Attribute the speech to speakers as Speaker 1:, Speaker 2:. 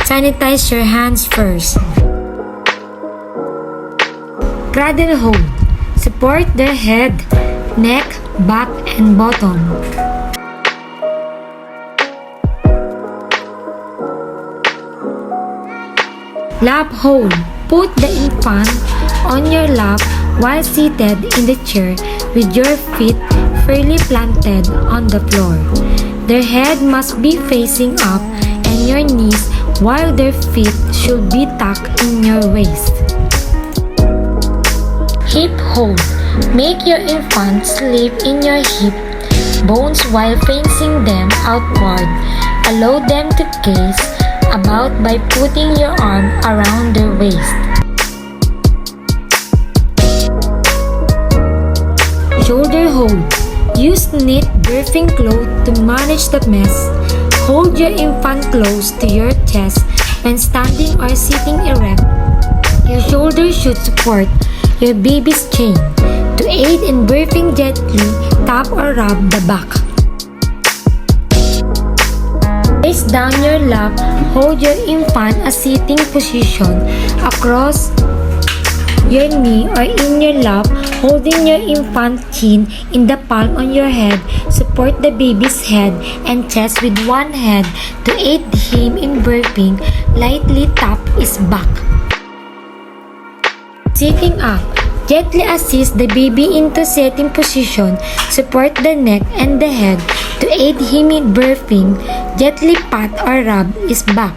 Speaker 1: Sanitize your hands first. Cradle hold. Support the head, neck, back, and bottom. Lap hold. Put the infant on your lap while seated in the chair with your feet firmly planted on the floor. Their head must be facing up and your knees, while their feet should be tucked in your waist. Hip hold. Make your infant sleep in your hip bones while facing them outward. Allow them to gaze about by putting your arm around their waist. Shoulder hold. Use neat birthing cloth to manage the mess. Hold your infant close to your chest when standing or sitting erect. Your shoulders should support your baby's chin. To aid in birthing, gently tap or rub the back. Place down your lap. Hold your infant a sitting position across your knee or in your lap, holding your infant chin in the palm on your head. Support the baby's head and chest with one hand to aid him in burping. Lightly tap his back. Sitting up. Gently assist the baby into sitting position. Support the neck and the head to aid him in burping. Gently pat or rub his back.